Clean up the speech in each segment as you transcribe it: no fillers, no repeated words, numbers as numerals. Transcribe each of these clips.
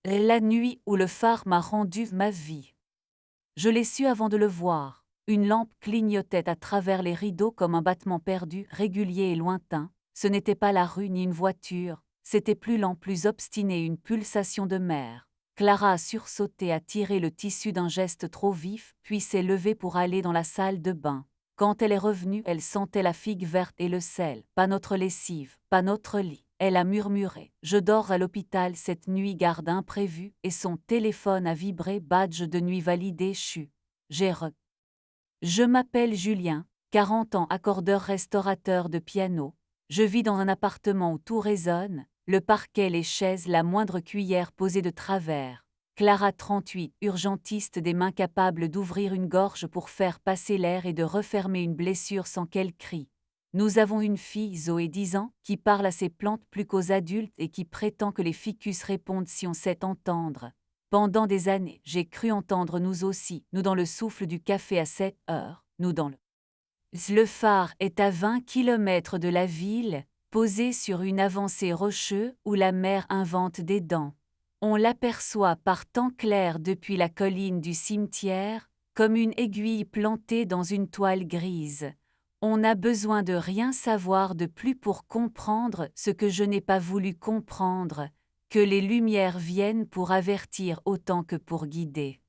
La nuit où le phare m'a rendu ma vie. Je l'ai su avant de le voir. Une lampe clignotait à travers les rideaux comme un battement perdu, régulier et lointain. Ce n'était pas la rue ni une voiture, c'était plus lent, plus obstiné, une pulsation de mer. Clara a sursauté, a tiré le tissu d'un geste trop vif, puis s'est levée pour aller dans la salle de bain. Quand elle est revenue, elle sentait la figue verte et le sel. Pas notre lessive, pas notre lit. Elle a murmuré. Je dors à l'hôpital cette nuit, garde imprévue, et son téléphone a vibré, badge de nuit validé, chu. Je m'appelle Julien, 40 ans, accordeur-restaurateur de piano. Je vis dans un appartement où tout résonne, le parquet, les chaises, la moindre cuillère posée de travers. Clara, 38, urgentiste, des mains capables d'ouvrir une gorge pour faire passer l'air et de refermer une blessure sans qu'elle crie. Nous avons une fille, Zoé, 10 ans, qui parle à ses plantes plus qu'aux adultes et qui prétend que les ficus répondent si on sait entendre. Pendant des années, j'ai cru entendre nous aussi, nous dans le souffle du café à 7 heures, nous dans le... Le phare est à 20 kilomètres de la ville, posé sur une avancée rocheuse où la mer invente des dents. On l'aperçoit par temps clair depuis la colline du cimetière, comme une aiguille plantée dans une toile grise. On n'a besoin de rien savoir de plus pour comprendre ce que je n'ai pas voulu comprendre, que les lumières viennent pour avertir autant que pour guider.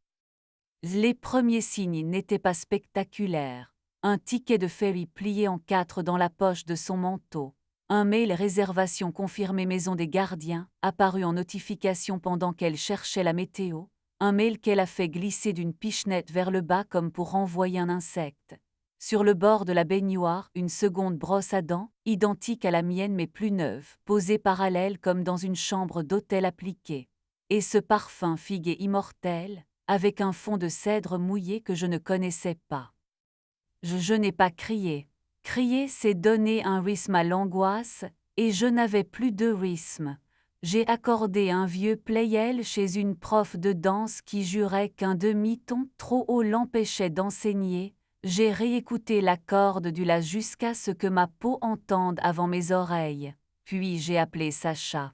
Les premiers signes n'étaient pas spectaculaires. Un ticket de ferry plié en 4 dans la poche de son manteau. Un mail réservation confirmée Maison des Gardiens, apparu en notification pendant qu'elle cherchait la météo. Un mail qu'elle a fait glisser d'une pichenette vers le bas comme pour renvoyer un insecte. Sur le bord de la baignoire, une seconde brosse à dents, identique à la mienne mais plus neuve, posée parallèle comme dans une chambre d'hôtel appliquée. Et ce parfum figué immortel, avec un fond de cèdre mouillé que je ne connaissais pas. Je n'ai pas crié. Crier, c'est donner un rythme à l'angoisse, et je n'avais plus de rythme. J'ai accordé un vieux playel chez une prof de danse qui jurait qu'un demi-ton trop haut l'empêchait d'enseigner. J'ai réécouté la corde du la jusqu'à ce que ma peau entende avant mes oreilles. Puis j'ai appelé Sacha.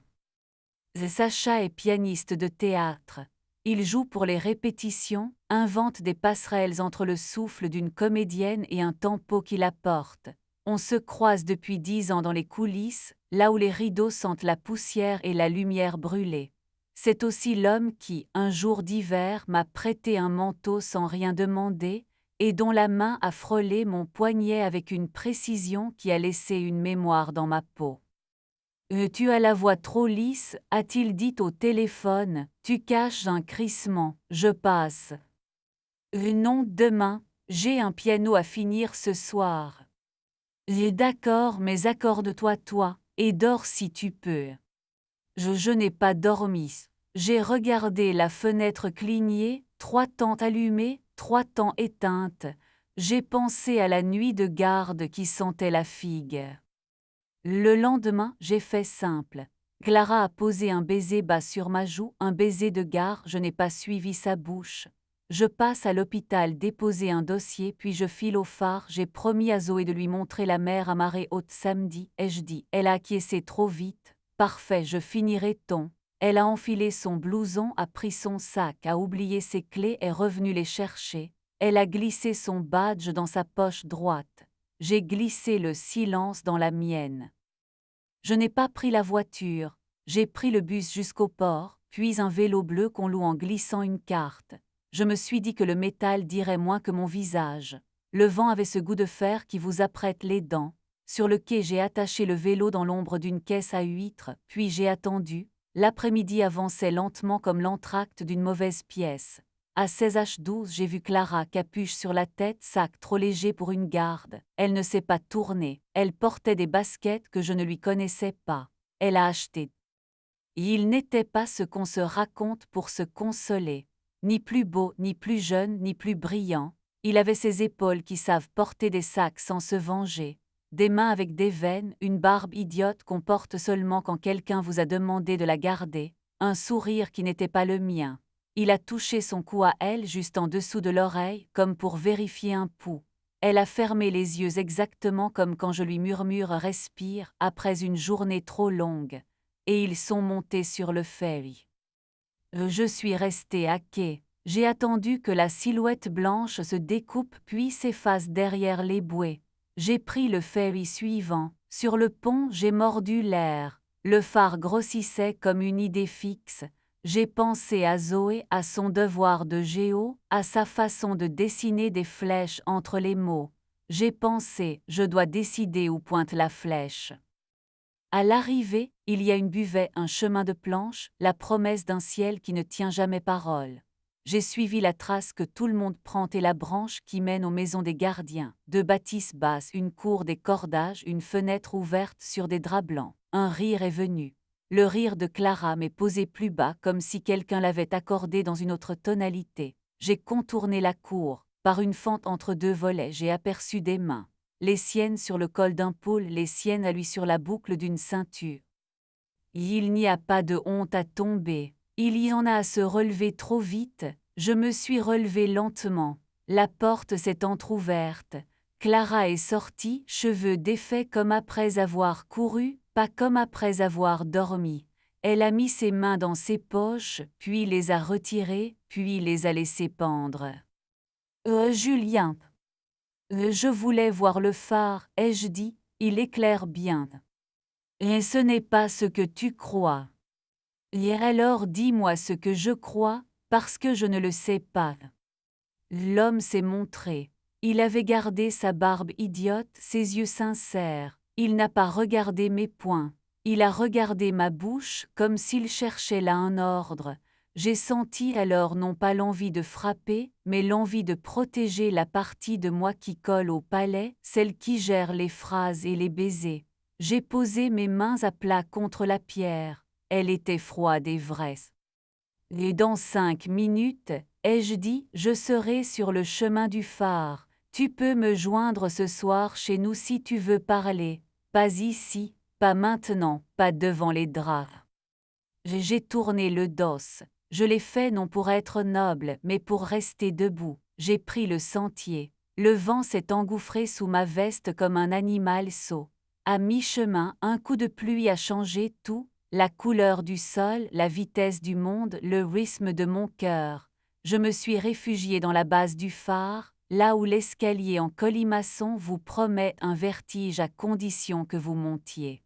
Sacha est pianiste de théâtre. Il joue pour les répétitions, invente des passerelles entre le souffle d'une comédienne et un tempo qui la porte. On se croise depuis 10 ans dans les coulisses, là où les rideaux sentent la poussière et la lumière brûlée. C'est aussi l'homme qui, un jour d'hiver, m'a prêté un manteau sans rien demander, et dont la main a frôlé mon poignet avec une précision qui a laissé une mémoire dans ma peau. Tu as la voix trop lisse, a-t-il dit au téléphone, tu caches un crissement, je passe. Non, demain, j'ai un piano à finir ce soir. D'accord, mais accorde-toi toi, et dors si tu peux. Je n'ai pas dormi. J'ai regardé la fenêtre cligner, 3 temps allumées, 3 temps éteintes. J'ai pensé à la nuit de garde qui sentait la figue. Le lendemain, j'ai fait simple. Clara a posé un baiser bas sur ma joue, un baiser de gare, je n'ai pas suivi sa bouche. Je passe à l'hôpital déposer un dossier, puis je file au phare, j'ai promis à Zoé de lui montrer la mer à marée haute samedi, ai-je dit. Elle a acquiescé trop vite. Parfait, je finirai ton. Elle a enfilé son blouson, a pris son sac, a oublié ses clés, est revenue les chercher. Elle a glissé son badge dans sa poche droite. J'ai glissé le silence dans la mienne. Je n'ai pas pris la voiture, j'ai pris le bus jusqu'au port, puis un vélo bleu qu'on loue en glissant une carte. Je me suis dit que le métal dirait moins que mon visage. Le vent avait ce goût de fer qui vous apprête les dents. Sur le quai, j'ai attaché le vélo dans l'ombre d'une caisse à huîtres, puis j'ai attendu. L'après-midi avançait lentement comme l'entracte d'une mauvaise pièce. À 16h12, j'ai vu Clara, capuche sur la tête, sac trop léger pour une garde. Elle ne s'est pas tournée. Elle portait des baskets que je ne lui connaissais pas. Elle a acheté. Il n'était pas ce qu'on se raconte pour se consoler. Ni plus beau, ni plus jeune, ni plus brillant. Il avait ses épaules qui savent porter des sacs sans se venger. Des mains avec des veines, une barbe idiote qu'on porte seulement quand quelqu'un vous a demandé de la garder. Un sourire qui n'était pas le mien. Il a touché son cou à elle juste en dessous de l'oreille, comme pour vérifier un pouls. Elle a fermé les yeux exactement comme quand je lui murmure « respire » après une journée trop longue. Et ils sont montés sur le ferry. Je suis resté à quai. J'ai attendu que la silhouette blanche se découpe puis s'efface derrière les bouées. J'ai pris le ferry suivant. Sur le pont, j'ai mordu l'air. Le phare grossissait comme une idée fixe. J'ai pensé à Zoé, à son devoir de géo, à sa façon de dessiner des flèches entre les mots. J'ai pensé, je dois décider où pointe la flèche. À l'arrivée, il y a une buvette, un chemin de planche, la promesse d'un ciel qui ne tient jamais parole. J'ai suivi la trace que tout le monde prend et la branche qui mène aux maisons des gardiens. Deux bâtisses basses, une cour des cordages, une fenêtre ouverte sur des draps blancs. Un rire est venu. Le rire de Clara m'est posé plus bas comme si quelqu'un l'avait accordé dans une autre tonalité. J'ai contourné la cour. Par une fente entre deux volets, j'ai aperçu des mains. Les siennes sur le col d'un pôle, les siennes à lui sur la boucle d'une ceinture. Il n'y a pas de honte à tomber, il y en a à se relever trop vite, je me suis relevé lentement, la porte s'est entr'ouverte, Clara est sortie, cheveux défaits comme après avoir couru, pas comme après avoir dormi. Elle a mis ses mains dans ses poches, puis les a retirées, puis les a laissées pendre. Julien. Je voulais voir le phare, ai-je dit, il éclaire bien. Et ce n'est pas ce que tu crois. Et alors dis-moi ce que je crois, parce que je ne le sais pas. L'homme s'est montré. Il avait gardé sa barbe idiote, ses yeux sincères. Il n'a pas regardé mes poings. Il a regardé ma bouche comme s'il cherchait là un ordre. J'ai senti alors non pas l'envie de frapper, mais l'envie de protéger la partie de moi qui colle au palais, celle qui gère les phrases et les baisers. J'ai posé mes mains à plat contre la pierre. Elle était froide et vraie. Et dans 5 minutes, ai-je dit, je serai sur le chemin du phare. Tu peux me joindre ce soir chez nous si tu veux parler. Pas ici, pas maintenant, pas devant les draps. J'ai tourné le dos. Je l'ai fait non pour être noble, mais pour rester debout. J'ai pris le sentier. Le vent s'est engouffré sous ma veste comme un animal sot. À mi-chemin, un coup de pluie a changé tout, la couleur du sol, la vitesse du monde, le rythme de mon cœur. Je me suis réfugié dans la base du phare, là où l'escalier en colimaçon vous promet un vertige à condition que vous montiez.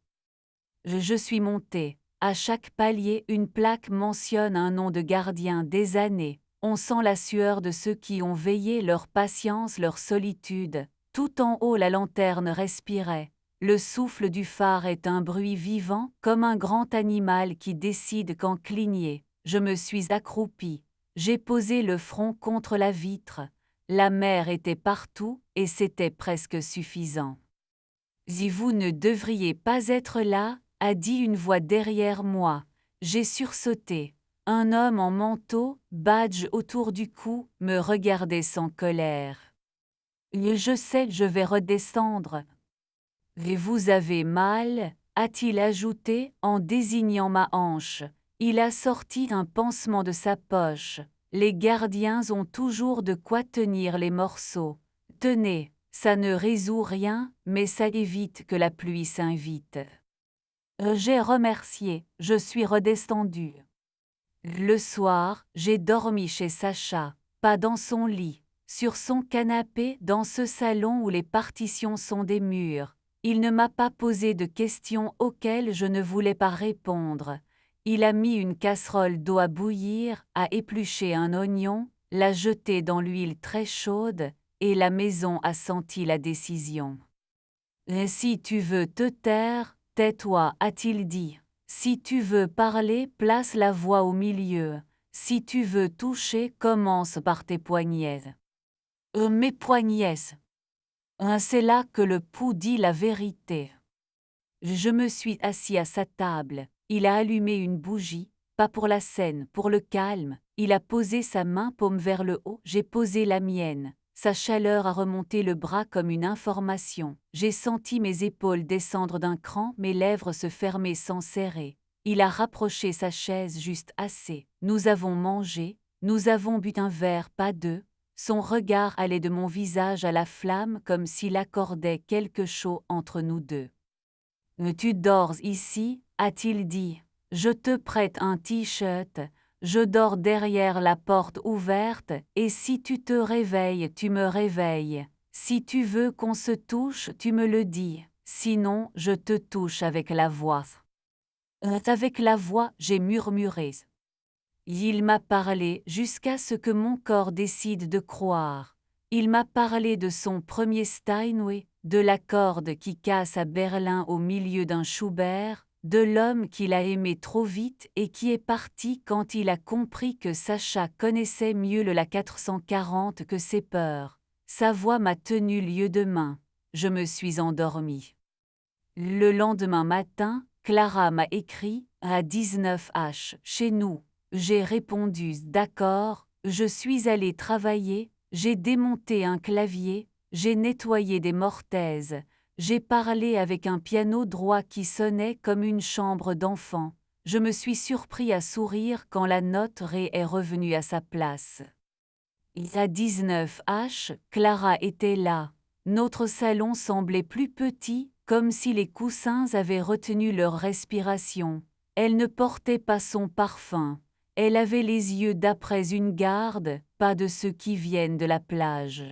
Je suis monté. À chaque palier, une plaque mentionne un nom de gardien des années. On sent la sueur de ceux qui ont veillé, leur patience, leur solitude. Tout en haut, la lanterne respirait. Le souffle du phare est un bruit vivant, comme un grand animal qui décide quand cligner. Je me suis accroupi. J'ai posé le front contre la vitre. La mer était partout, et c'était presque suffisant. Si vous ne devriez pas être là, a dit une voix derrière moi. J'ai sursauté. Un homme en manteau, badge autour du cou, me regardait sans colère. Je sais, je vais redescendre. Et vous avez mal, a-t-il ajouté en désignant ma hanche. Il a sorti un pansement de sa poche. Les gardiens ont toujours de quoi tenir les morceaux. Tenez, ça ne résout rien, mais ça évite que la pluie s'invite. J'ai remercié, je suis redescendu. Le soir, j'ai dormi chez Sacha, pas dans son lit, sur son canapé dans ce salon où les partitions sont des murs. Il ne m'a pas posé de questions auxquelles je ne voulais pas répondre. Il a mis une casserole d'eau à bouillir, a épluché un oignon, l'a jeté dans l'huile très chaude, et la maison a senti la décision. Si tu veux te taire, tais-toi, a-t-il dit. Si tu veux parler, place la voix au milieu. Si tu veux toucher, commence par tes poignets. Mes poignets. C'est là que le pouls dit la vérité. Je me suis assis à sa table. Il a allumé une bougie, pas pour la scène, pour le calme. Il a posé sa main paume vers le haut, j'ai posé la mienne. Sa chaleur a remonté le bras comme une information. J'ai senti mes épaules descendre d'un cran, mes lèvres se fermer sans serrer. Il a rapproché sa chaise juste assez. Nous avons mangé, nous avons bu un verre, pas deux. Son regard allait de mon visage à la flamme comme s'il accordait quelque chose entre nous deux. Tu dors ici, a-t-il dit. Je te prête un t-shirt. je dors derrière la porte ouverte, et si tu te réveilles, tu me réveilles. Si tu veux qu'on se touche, tu me le dis, sinon je te touche avec la voix. Avec la voix, j'ai murmuré. Il m'a parlé jusqu'à ce que mon corps décide de croire. Il m'a parlé de son premier Steinway, de la corde qui casse à Berlin au milieu d'un Schubert, de l'homme qu'il a aimé trop vite et qui est parti quand il a compris que Sacha connaissait mieux le La 440 que ses peurs. Sa voix m'a tenu lieu de main. Je me suis endormie. Le lendemain matin, Clara m'a écrit à 19h chez nous. J'ai répondu d'accord, je suis allée travailler, j'ai démonté un clavier, j'ai nettoyé des mortaises, j'ai parlé avec un piano droit qui sonnait comme une chambre d'enfant. Je me suis surpris à sourire quand la note ré est revenue à sa place. À 19h, Clara était là. Notre salon semblait plus petit, comme si les coussins avaient retenu leur respiration. Elle ne portait pas son parfum. Elle avait les yeux d'après une garde, pas de ceux qui viennent de la plage.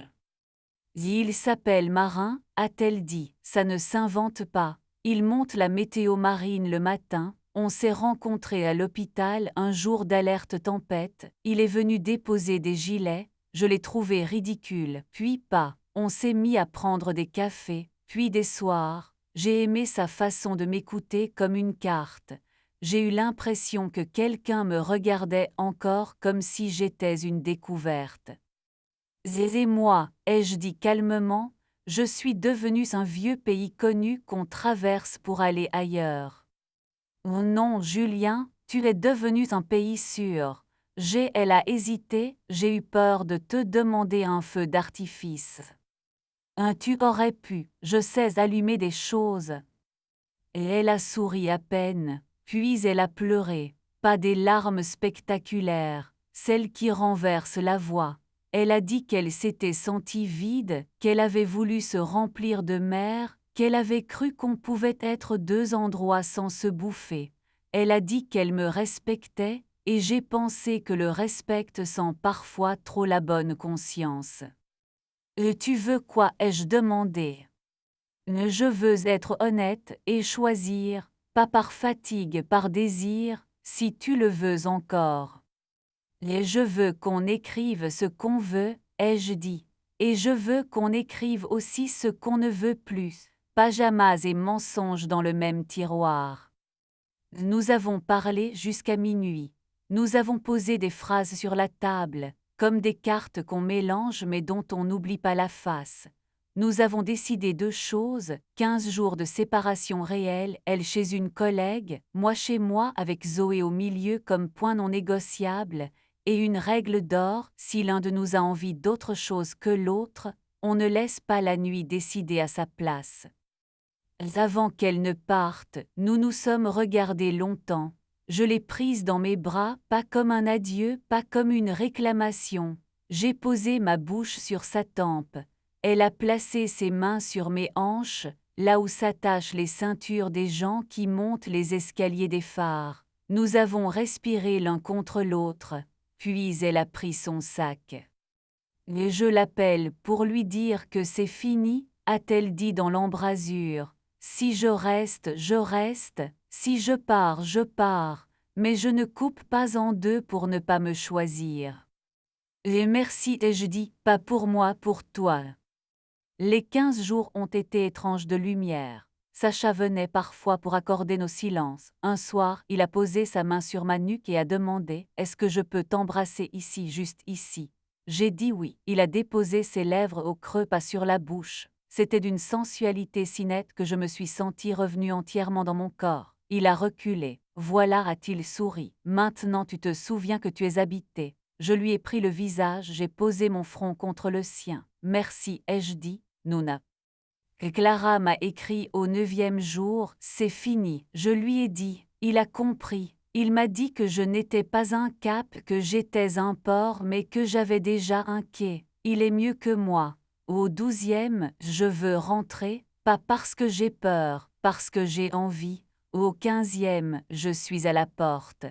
Il s'appelle Marin, a-t-elle dit, ça ne s'invente pas. Il monte la météo marine le matin, on s'est rencontrés à l'hôpital un jour d'alerte tempête, il est venu déposer des gilets, je l'ai trouvé ridicule, puis pas, on s'est mis à prendre des cafés, puis des soirs, j'ai aimé sa façon de m'écouter comme une carte. J'ai eu l'impression que quelqu'un me regardait encore comme si j'étais une découverte. Et moi, ai-je dit calmement, je suis devenu un vieux pays connu qu'on traverse pour aller ailleurs. Oh non, Julien, tu es devenu un pays sûr. Elle a hésité, j'ai eu peur de te demander un feu d'artifice. Tu aurais pu, je sais allumer des choses. Et elle a souri à peine, puis elle a pleuré, pas des larmes spectaculaires, celles qui renversent la voix. Elle a dit qu'elle s'était sentie vide, qu'elle avait voulu se remplir de mer, qu'elle avait cru qu'on pouvait être deux endroits sans se bouffer. Elle a dit qu'elle me respectait, et j'ai pensé que le respect sent parfois trop la bonne conscience. Tu veux quoi, ai-je demandé. Je veux être honnête et choisir, pas par fatigue, par désir, si tu le veux encore. Et je veux qu'on écrive ce qu'on veut, ai-je dit, et je veux qu'on écrive aussi ce qu'on ne veut plus, pajamas et mensonges dans le même tiroir. Nous avons parlé jusqu'à minuit. Nous avons posé des phrases sur la table, comme des cartes qu'on mélange mais dont on n'oublie pas la face. Nous avons décidé 2 choses, 15 jours de séparation réelle, elle chez une collègue, moi chez moi avec Zoé au milieu comme point non négociable, et une règle d'or, si l'un de nous a envie d'autre chose que l'autre, on ne laisse pas la nuit décider à sa place. Avant qu'elle ne parte, nous nous sommes regardés longtemps. Je l'ai prise dans mes bras, pas comme un adieu, pas comme une réclamation. J'ai posé ma bouche sur sa tempe. Elle a placé ses mains sur mes hanches, là où s'attachent les ceintures des gens qui montent les escaliers des phares. Nous avons respiré l'un contre l'autre, puis elle a pris son sac. Et je l'appelle pour lui dire que c'est fini, a-t-elle dit dans l'embrasure. Si je reste, si je pars, mais je ne coupe pas en deux pour ne pas me choisir. Et merci, ai-je dit, pas pour moi, pour toi. Les 15 jours ont été étranges de lumière. Sacha venait parfois pour accorder nos silences. Un soir, il a posé sa main sur ma nuque et a demandé « Est-ce que je peux t'embrasser ici, juste ici ?» J'ai dit oui. Il a déposé ses lèvres au creux, pas sur la bouche. C'était d'une sensualité si nette que je me suis sentie revenue entièrement dans mon corps. Il a reculé. Voilà, a-t-il souri. Maintenant tu te souviens que tu es habité. Je lui ai pris le visage, j'ai posé mon front contre le sien. Merci, ai-je dit, Nouna. Clara m'a écrit au 9e jour, c'est fini. Je lui ai dit, il a compris. Il m'a dit que je n'étais pas un cap, que j'étais un port, mais que j'avais déjà un quai. Il est mieux que moi. Au 12e, je veux rentrer, pas parce que j'ai peur, parce que j'ai envie. Au 15e, je suis à la porte.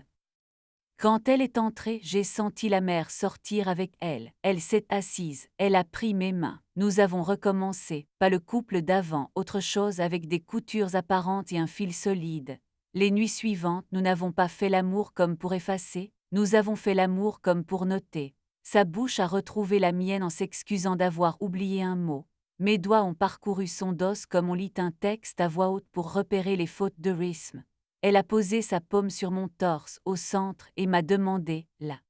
Quand elle est entrée, j'ai senti la mère sortir avec elle. Elle s'est assise, elle a pris mes mains. Nous avons recommencé, pas le couple d'avant, autre chose avec des coutures apparentes et un fil solide. Les nuits suivantes, nous n'avons pas fait l'amour comme pour effacer, nous avons fait l'amour comme pour noter. Sa bouche a retrouvé la mienne en s'excusant d'avoir oublié un mot. Mes doigts ont parcouru son dos comme on lit un texte à voix haute pour repérer les fautes de rythme. Elle a posé sa paume sur mon torse, au centre, et m'a demandé « là ».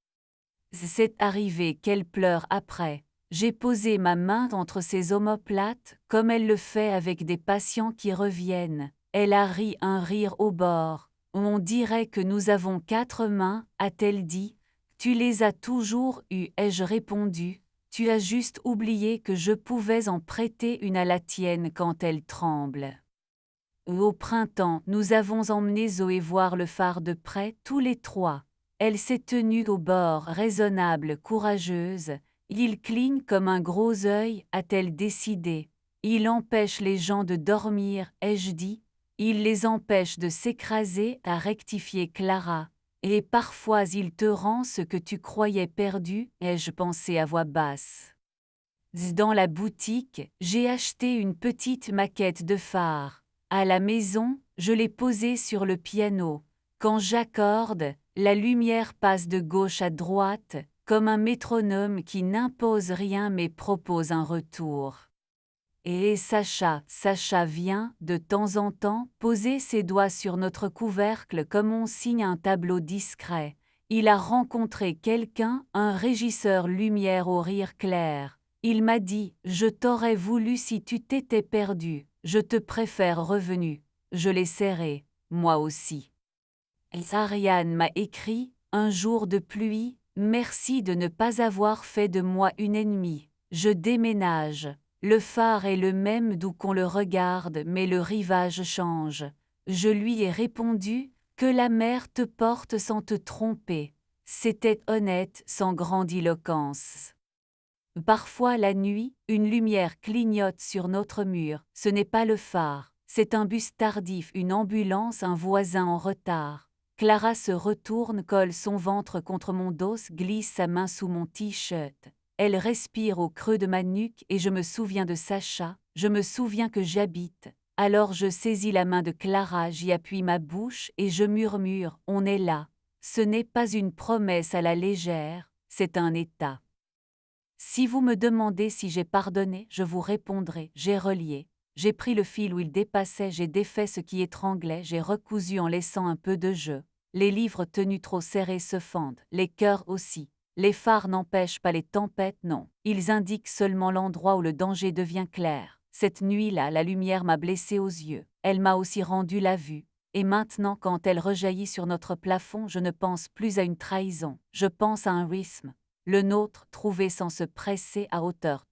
C'est arrivé qu'elle pleure après. J'ai posé ma main entre ses omoplates, comme elle le fait avec des patients qui reviennent. Elle a ri un rire au bord. On dirait que nous avons 4 mains, a-t-elle dit. Tu les as toujours eues, ai-je répondu. Tu as juste oublié que je pouvais en prêter une à la tienne quand elle tremble. Au printemps, nous avons emmené Zoé voir le phare de près, tous les 3. Elle s'est tenue au bord, raisonnable, courageuse. Il cligne comme un gros œil, a-t-elle décidé. Il empêche les gens de dormir, ai-je dit. Il les empêche de s'écraser, a rectifié Clara. Et parfois il te rend ce que tu croyais perdu, ai-je pensé à voix basse. Dans la boutique, j'ai acheté une petite maquette de phare. À la maison, je l'ai posée sur le piano. Quand j'accorde, la lumière passe de gauche à droite, comme un métronome qui n'impose rien mais propose un retour. Et Sacha vient, de temps en temps, poser ses doigts sur notre couvercle comme on signe un tableau discret. Il a rencontré quelqu'un, un régisseur lumière au rire clair. Il m'a dit « Je t'aurais voulu si tu t'étais perdu, je te préfère revenu ». Je l'ai serré, moi aussi. Ariane m'a écrit « Un jour de pluie, merci de ne pas avoir fait de moi une ennemie. Je déménage. Le phare est le même d'où qu'on le regarde, mais le rivage change. » Je lui ai répondu « Que la mer te porte sans te tromper. » C'était honnête, sans grandiloquence. Parfois la nuit, une lumière clignote sur notre mur. Ce n'est pas le phare, c'est un bus tardif, une ambulance, un voisin en retard. Clara se retourne, colle son ventre contre mon dos, glisse sa main sous mon t-shirt. Elle respire au creux de ma nuque et je me souviens de Sacha, je me souviens que j'habite. Alors je saisis la main de Clara, j'y appuie ma bouche et je murmure « On est là ». Ce n'est pas une promesse à la légère, c'est un état. Si vous me demandez si j'ai pardonné, je vous répondrai, j'ai relié. J'ai pris le fil où il dépassait, j'ai défait ce qui étranglait, j'ai recousu en laissant un peu de jeu. Les livres tenus trop serrés se fendent, les cœurs aussi. Les phares n'empêchent pas les tempêtes, non. Ils indiquent seulement l'endroit où le danger devient clair. Cette nuit-là, la lumière m'a blessé aux yeux. Elle m'a aussi rendu la vue. Et maintenant, quand elle rejaillit sur notre plafond, je ne pense plus à une trahison. Je pense à un rythme. Le nôtre, trouvé sans se presser à hauteur